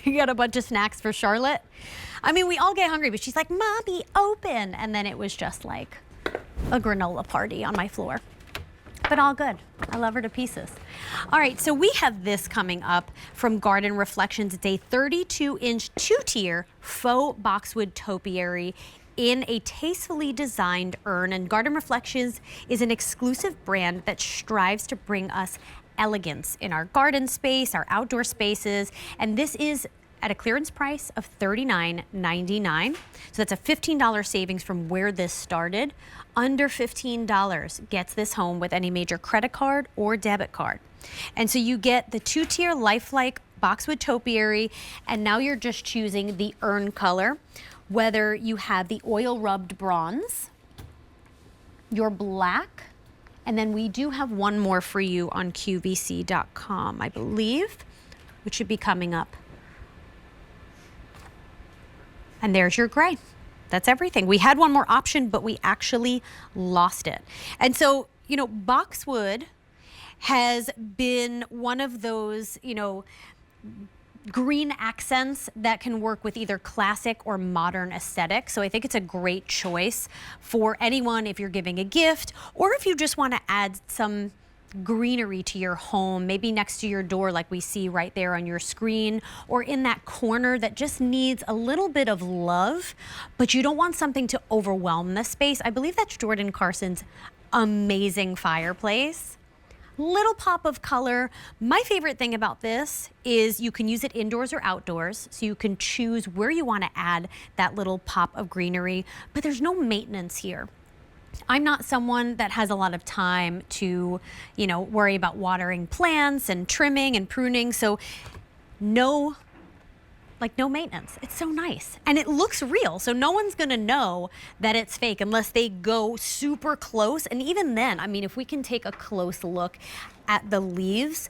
You got a bunch of snacks for Charlotte. I mean, we all get hungry, but she's like, Mommy, open. And then it was just like a granola party on my floor. But all good. I love her to pieces. All right, so we have this coming up from Garden Reflections. It's a 32-inch two-tier faux boxwood topiary in a tastefully designed urn. And Garden Reflections is an exclusive brand that strives to bring us elegance in our garden space, our outdoor spaces. And this is at a clearance price of $39.99. So that's a $15 savings from where this started. Under $15 gets this home with any major credit card or debit card. And so you get the two-tier lifelike boxwood topiary, and now you're just choosing the urn color, whether you have the oil rubbed bronze, your black, and then we do have one more for you on QVC.com, I believe, which should be coming up. And there's your gray. That's everything. We had one more option, but we actually lost it. And so, you know, boxwood has been one of those, you know, green accents that can work with either classic or modern aesthetic. So I think it's a great choice for anyone if you're giving a gift or if you just want to add some greenery to your home, maybe next to your door like we see right there on your screen, or in that corner that just needs a little bit of love, but you don't want something to overwhelm the space. I believe that's Jordan Carson's amazing fireplace. Little pop of color. My favorite thing about this is you can use it indoors or outdoors, so you can choose where you want to add that little pop of greenery, but there's no maintenance here. I'm not someone that has a lot of time to, you know, worry about watering plants and trimming and pruning, so no maintenance. It's so nice. And it looks real, so no one's gonna know that it's fake unless they go super close. And even then, I mean, if we can take a close look at the leaves,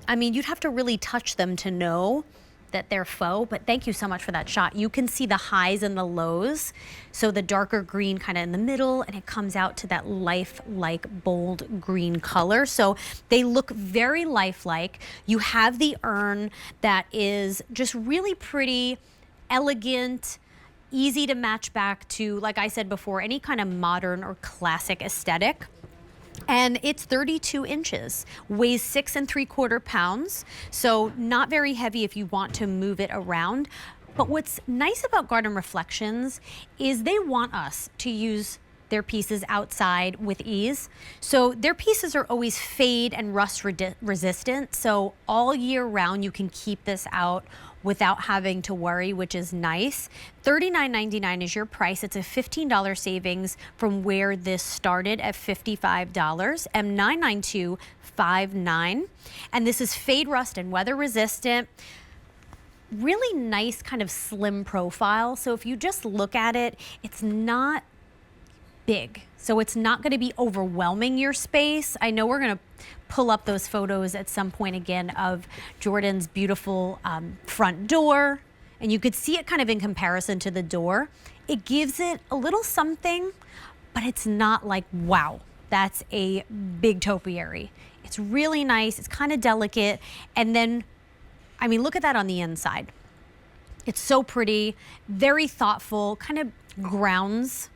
I mean, you'd have to really touch them to know that they're faux, but thank you so much for that shot. You can see the highs and the lows. So the darker green kind of in the middle, and it comes out to that lifelike bold green color. So they look very lifelike. You have the urn that is just really pretty, elegant, easy to match back to, like I said before, any kind of modern or classic aesthetic. And it's 32 inches, weighs 6 3/4 pounds, so not very heavy if you want to move it around. But what's nice about Garden Reflections is they want us to use their pieces outside with ease. So their pieces are always fade and rust resistant, so all year round you can keep this out without having to worry, which is nice. $39.99 is your price. It's a $15 savings from where this started at $55, M99259. And this is fade, rust, and weather resistant. Really nice kind of slim profile. So if you just look at it, it's not big. So it's not going to be overwhelming your space. I know we're going to pull up those photos at some point again of Jordan's beautiful front door, and you could see it kind of in comparison to the door. It gives it a little something, but it's not like, wow, that's a big topiary. It's really nice. It's kind of delicate. And then, I mean, look at that on the inside. It's so pretty, very thoughtful, kind of grounds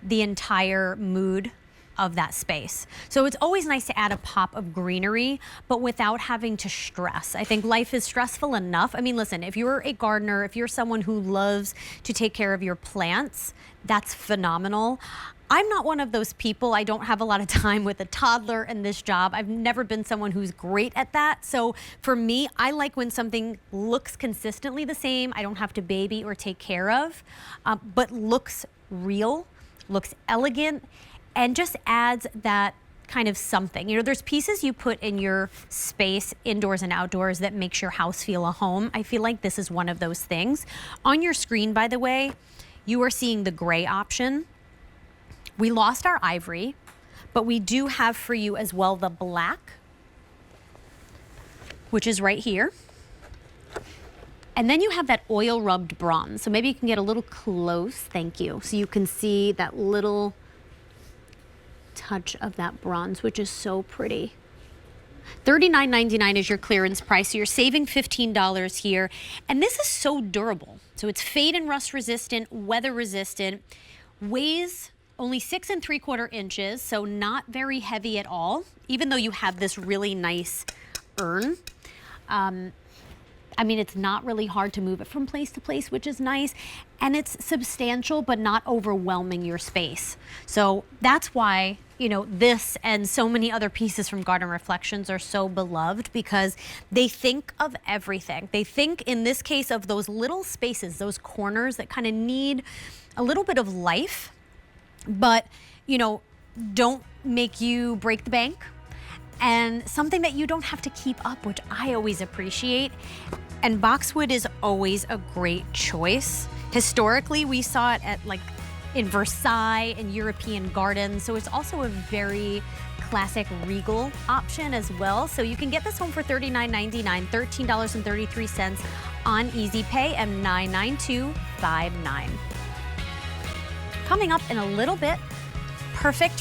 the entire mood of that space. So it's always nice to add a pop of greenery, but without having to stress. I think life is stressful enough. I mean, listen, if you're a gardener, if you're someone who loves to take care of your plants, that's phenomenal. I'm not one of those people. I don't have a lot of time with a toddler in this job. I've never been someone who's great at that. So for me, I like when something looks consistently the same. I don't have to baby or take care of, but looks real, looks elegant, and just adds that kind of something. You know, there's pieces you put in your space, indoors and outdoors, that makes your house feel a home. I feel like this is one of those things. On your screen, by the way, you are seeing the gray option. We lost our ivory, but we do have for you as well the black, which is right here. And then you have that oil rubbed bronze. So maybe you can get a little close, thank you. So you can see that little touch of that bronze, which is so pretty. $39.99 is your clearance price, so you're saving $15 here. And this is so durable. So it's fade and rust resistant, weather resistant, weighs only 6 3/4 inches, so not very heavy at all, even though you have this really nice urn. I mean, it's not really hard to move it from place to place, which is nice. And it's substantial, but not overwhelming your space. So that's why, you know, this and so many other pieces from Garden Reflections are so beloved, because they think of everything. They think, in this case, of those little spaces, those corners that kind of need a little bit of life, but, you know, don't make you break the bank. And something that you don't have to keep up, which I always appreciate. And boxwood is always a great choice. Historically, we saw it at in Versailles and European gardens. So it's also a very classic regal option as well. So you can get this home for $39.99, $13.33 on Easy Pay, and $99259. Coming up in a little bit, perfect for